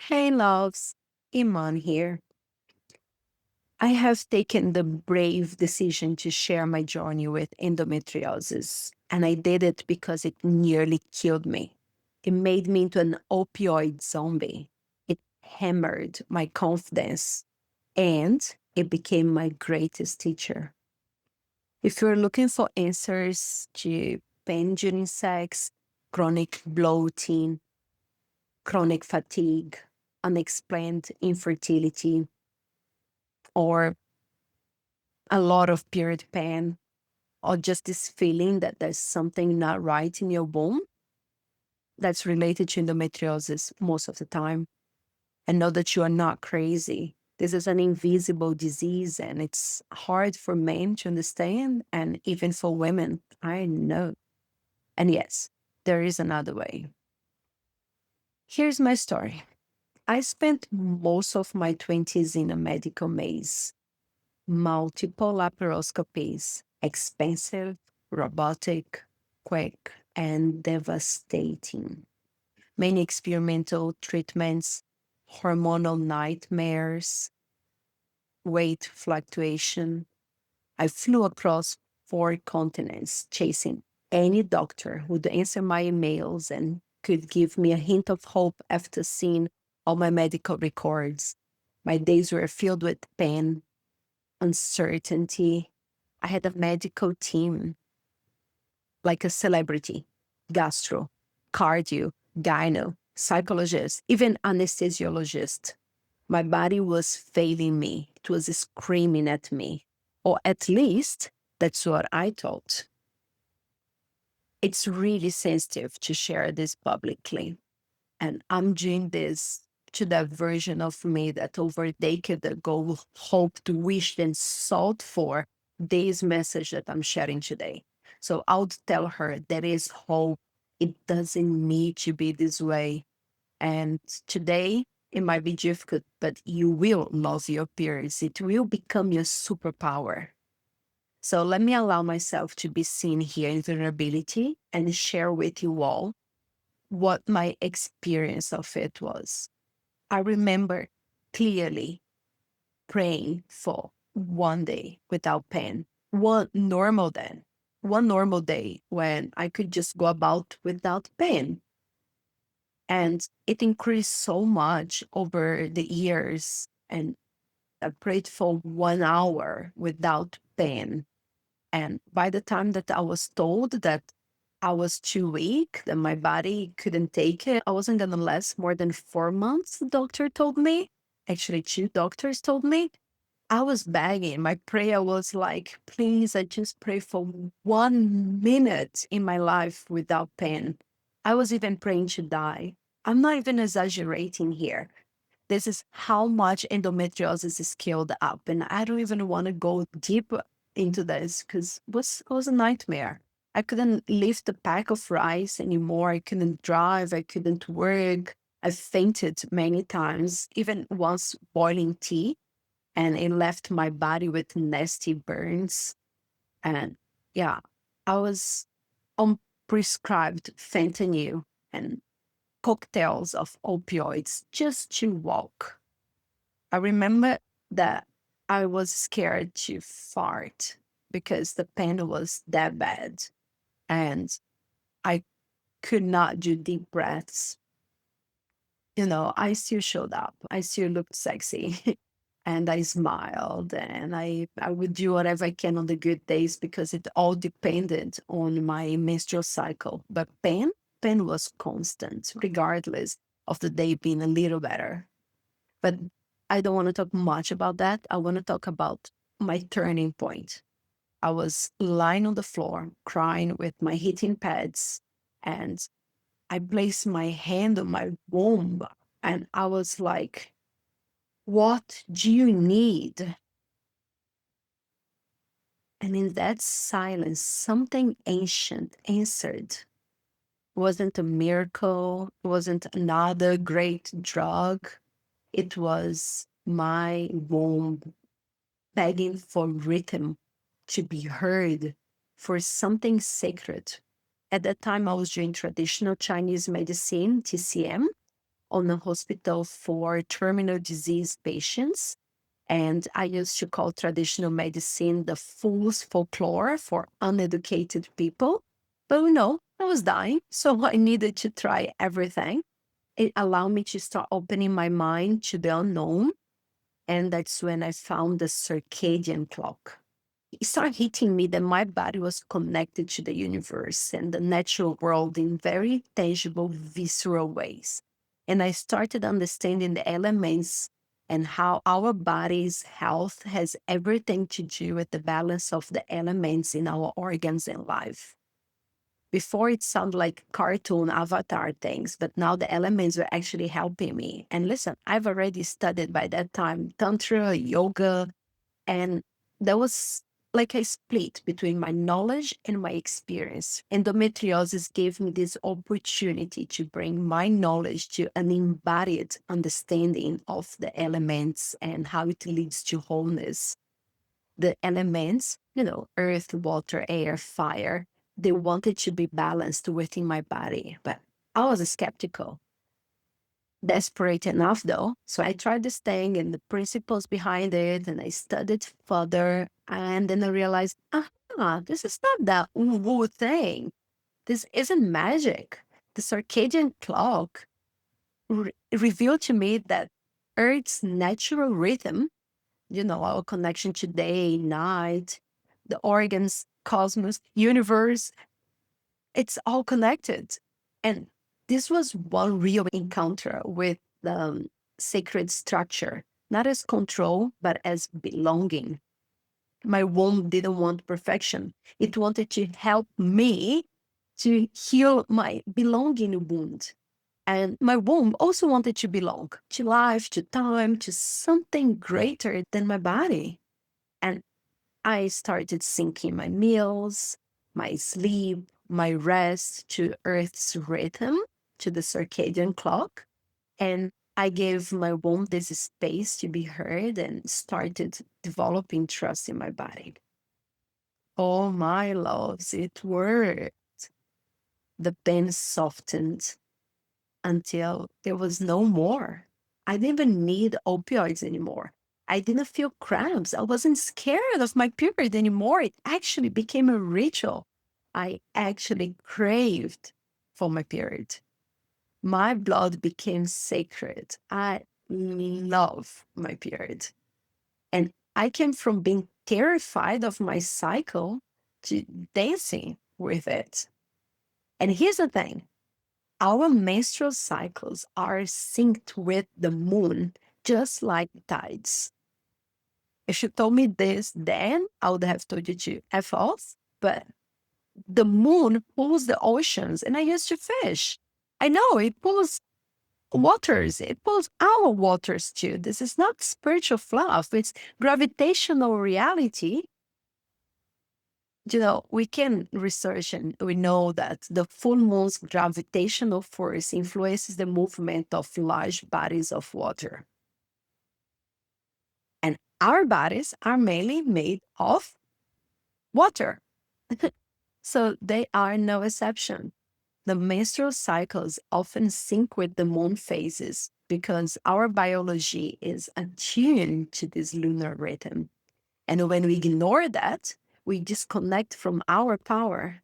Hey loves, Iman here. I have taken the brave decision to share my journey with endometriosis, and I did it because it nearly killed me. It made me into an opioid zombie. It hammered my confidence, and it became my greatest teacher. If you're looking for answers to pain during sex, chronic bloating, chronic fatigue, unexplained infertility, or a lot of period pain, or just this feeling that there's something not right in your womb, that's related to endometriosis most of the time. And know that you are not crazy. This is an invisible disease and it's hard for men to understand and even for women. I know. And yes, there is another way. Here's my story. I spent most of my 20s in a medical maze. Multiple laparoscopies, expensive, robotic, quick, and devastating. Many experimental treatments, hormonal nightmares, weight fluctuation. I flew across 4 continents chasing any doctor who would answer my emails and could give me a hint of hope after seeing all my medical records. My days were filled with pain, uncertainty. I had a medical team, like a celebrity, gastro, cardio, gyno, psychologist, even anesthesiologist. My body was failing me. It was screaming at me. Or at least that's what I thought. It's really sensitive to share this publicly. And I'm doing this to that version of me that over a decade ago hoped, wished, and sought for this message that I'm sharing today. So I would tell her there is hope. It doesn't need to be this way. And today it might be difficult, but you will love your peers. It will become your superpower. So let me allow myself to be seen here in vulnerability and share with you all what my experience of it was. I remember clearly praying for one day without pain, one normal day when I could just go about without pain. And it increased so much over the years. And I prayed for 1 hour without pain. And by the time that I was told that I was too weak, that my body couldn't take it, I wasn't going to last more than 4 months, the doctor told me. Actually, 2 doctors told me. I was begging. My prayer was like, please, I just pray for 1 minute in my life without pain. I was even praying to die. I'm not even exaggerating here. This is how much endometriosis is scaled up. And I don't even want to go deep into this because it was a nightmare. I couldn't lift a pack of rice anymore. I couldn't drive. I couldn't work. I fainted many times, even once boiling tea, and it left my body with nasty burns. And yeah, I was on prescribed fentanyl and cocktails of opioids just to walk. I remember that I was scared to fart because the pain was that bad. And I could not do deep breaths. I still showed up. I still looked sexy. And I smiled and I would do whatever I can on the good days because it all depended on my menstrual cycle. But pain was constant, regardless of the day being a little better. But I don't want to talk much about that. I want to talk about my turning point. I was lying on the floor, crying with my heating pads, and I placed my hand on my womb, and I was like, what do you need? And in that silence, something ancient answered. It wasn't a miracle, it wasn't another great drug. It was my womb begging for rhythm, to be heard, for something sacred. At that time, I was doing traditional Chinese medicine, TCM, on a hospital for terminal disease patients. And I used to call traditional medicine the fool's folklore for uneducated people. But no, I was dying, so I needed to try everything. It allowed me to start opening my mind to the unknown. And that's when I found the circadian clock. It started hitting me that my body was connected to the universe and the natural world in very tangible, visceral ways. And I started understanding the elements and how our body's health has everything to do with the balance of the elements in our organs and life. Before it sounded like cartoon avatar things, but now the elements were actually helping me. And listen, I've already studied by that time Tantra, yoga, and there was like a split between my knowledge and my experience. Endometriosis gave me this opportunity to bring my knowledge to an embodied understanding of the elements and how it leads to wholeness. The elements, earth, water, air, fire, they wanted to be balanced within my body, but I was skeptical. Desperate enough though. So I tried this thing and the principles behind it, and I studied further. And then I realized, this is not that woo thing. This isn't magic. The circadian clock revealed to me that Earth's natural rhythm, our connection to day, night, the organs, cosmos, universe, it's all connected. And this was one real encounter with the sacred structure, not as control, but as belonging. My womb didn't want perfection. It wanted to help me to heal my belonging wound. And my womb also wanted to belong to life, to time, to something greater than my body. And I started syncing my meals, my sleep, my rest to Earth's rhythm, to the circadian clock. And I gave my womb this space to be heard and started developing trust in my body. Oh, my loves, it worked. The pain softened until there was no more. I didn't even need opioids anymore. I didn't feel cramps. I wasn't scared of my period anymore. It actually became a ritual. I actually craved for my period. My blood became sacred. I love my period. And I came from being terrified of my cycle to dancing with it. And here's the thing, our menstrual cycles are synced with the moon, just like tides. If you told me this then, I would have told you to F off. But the moon pulls the oceans, and I used to fish. I know it pulls waters, it pulls our waters too. This is not spiritual fluff, it's gravitational reality. We can research and we know that the full moon's gravitational force influences the movement of large bodies of water. And our bodies are mainly made of water. So they are no exception. The menstrual cycles often sync with the moon phases because our biology is attuned to this lunar rhythm. And when we ignore that, we disconnect from our power.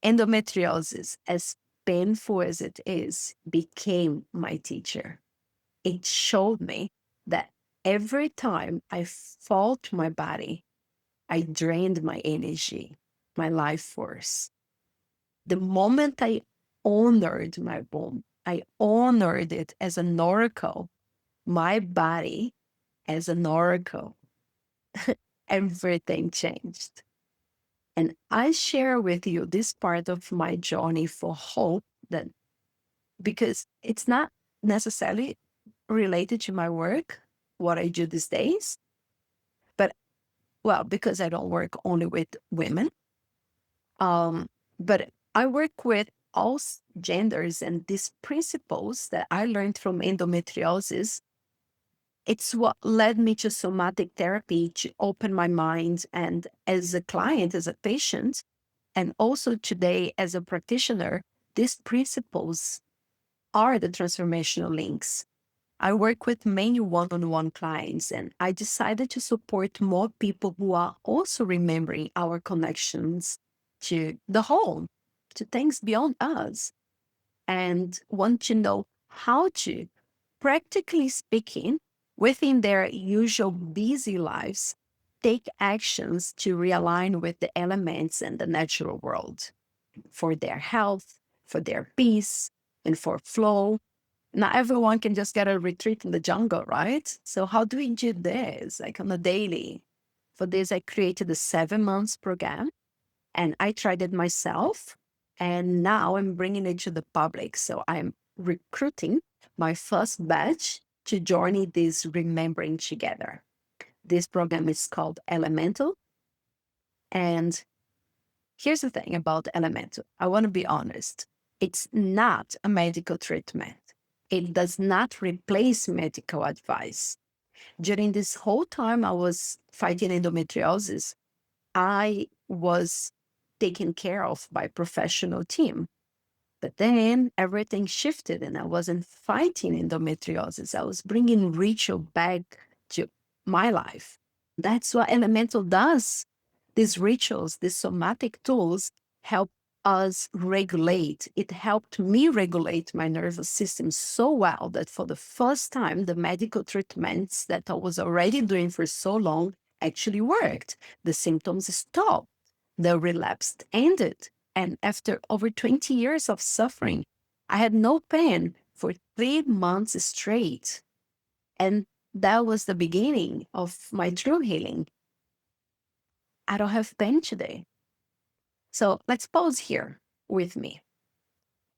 Endometriosis, as painful as it is, became my teacher. It showed me that every time I fought my body, I drained my energy, my life force. The moment I honored my womb, I honored it as an oracle, my body as an oracle, everything changed. And I share with you this part of my journey for hope that because it's not necessarily related to my work, what I do these days, but well, because I don't work only with women, but I work with all genders, and these principles that I learned from endometriosis, it's what led me to somatic therapy to open my mind. And as a client, as a patient, and also today as a practitioner, these principles are the transformational links. I work with many one-on-one clients, and I decided to support more people who are also remembering our connections to the whole, to things beyond us, and want to know how to, practically speaking, within their usual busy lives, take actions to realign with the elements and the natural world for their health, for their peace, and for flow. Not everyone can just get a retreat in the jungle, right? So how do we do this, like on a daily? For this, I created a 7 months program, and I tried it myself. And now I'm bringing it to the public. So I'm recruiting my first batch to journey this remembering together. This program is called Elemental. And here's the thing about Elemental. I want to be honest. It's not a medical treatment. It does not replace medical advice. During this whole time I was fighting endometriosis, I was taken care of by professional team. But then everything shifted and I wasn't fighting endometriosis. I was bringing ritual back to my life. That's what Elemental does. These rituals, these somatic tools help us regulate. It helped me regulate my nervous system so well that for the first time, the medical treatments that I was already doing for so long actually worked. The symptoms stopped, the relapse ended. And after over 20 years of suffering, I had no pain for 3 months straight. And that was the beginning of my true healing. I don't have pain today. So let's pause here with me.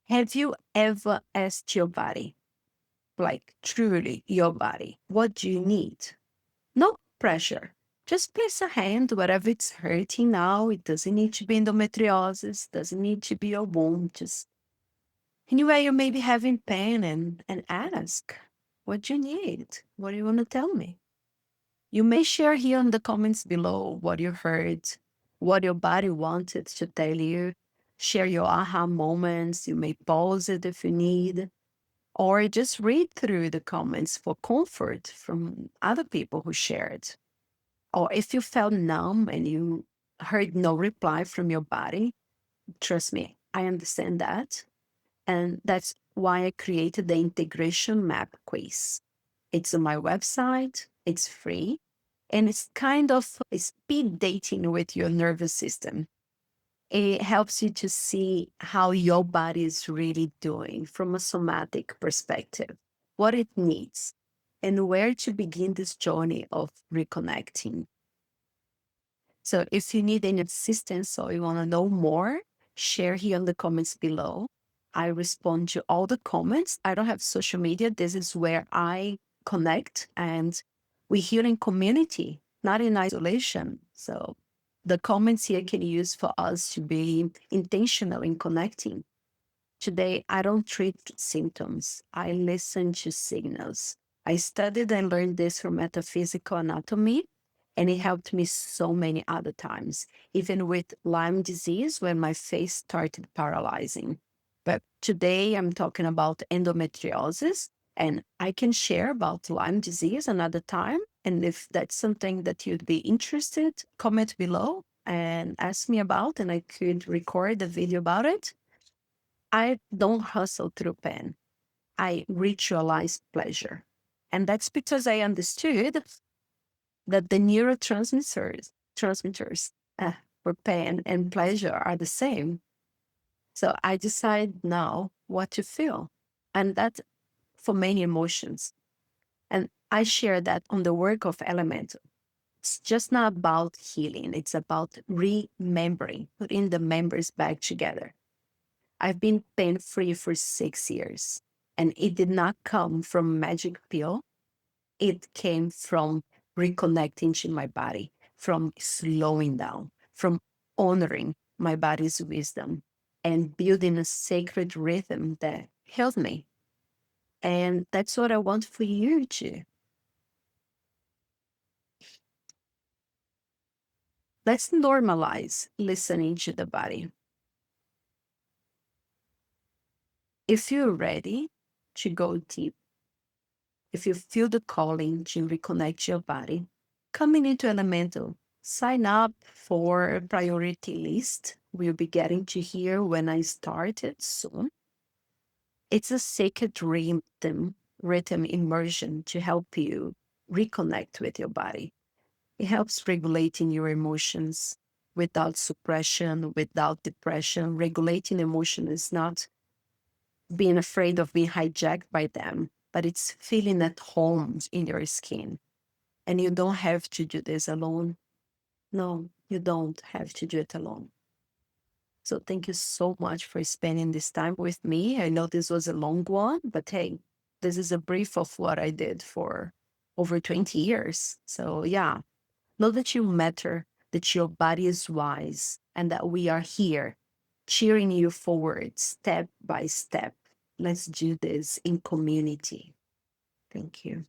Have you ever asked your body, like truly your body, what do you need? No pressure. Just place a hand wherever it's hurting now. It doesn't need to be endometriosis, doesn't need to be a womb. Just anywhere you may be having pain and ask, what do you need? What do you want to tell me? You may share here in the comments below what you heard, what your body wanted to tell you. Share your aha moments. You may pause it if you need, or just read through the comments for comfort from other people who shared. Or if you felt numb and you heard no reply from your body, trust me, I understand that. And that's why I created the integration map quiz. It's on my website, it's free, and it's kind of a speed dating with your nervous system. It helps you to see how your body is really doing from a somatic perspective, what it needs, and where to begin this journey of reconnecting. So if you need any assistance or you want to know more, share here in the comments below. I respond to all the comments. I don't have social media. This is where I connect, and we heal in community, not in isolation. So the comments here can use for us to be intentional in connecting. Today, I don't treat symptoms. I listen to signals. I studied and learned this from metaphysical anatomy, and it helped me so many other times, even with Lyme disease when my face started paralyzing. But today, I'm talking about endometriosis, and I can share about Lyme disease another time. And if that's something that you'd be interested, comment below and ask me about, and I could record a video about it. I don't hustle through pain. I ritualize pleasure. And that's because I understood that the neurotransmitters for pain and pleasure are the same. So I decide now what to feel. And that's for many emotions. And I share that on the work of Elemental. It's just not about healing. It's about remembering, putting the members back together. I've been pain-free for 6 years, and it did not come from magic pill. It came from reconnecting to my body, from slowing down, from honoring my body's wisdom, and building a sacred rhythm that healed me. And that's what I want for you too. Let's normalize listening to the body. If you're ready, to go deep, if you feel the calling to reconnect your body, coming into Elemental, sign up for a priority list. We'll be getting to here when I start it soon. It's a sacred rhythm immersion to help you reconnect with your body. It helps regulating your emotions without suppression, without depression. Regulating emotion is not being afraid of being hijacked by them, but it's feeling at home in your skin. And you don't have to do this alone. No, you don't have to do it alone. So thank you so much for spending this time with me. I know this was a long one, but hey, this is a brief of what I did for over 20 years. So yeah, know that you matter, that your body is wise, and that we are here cheering you forward step by step. Let's do this in community. Thank you.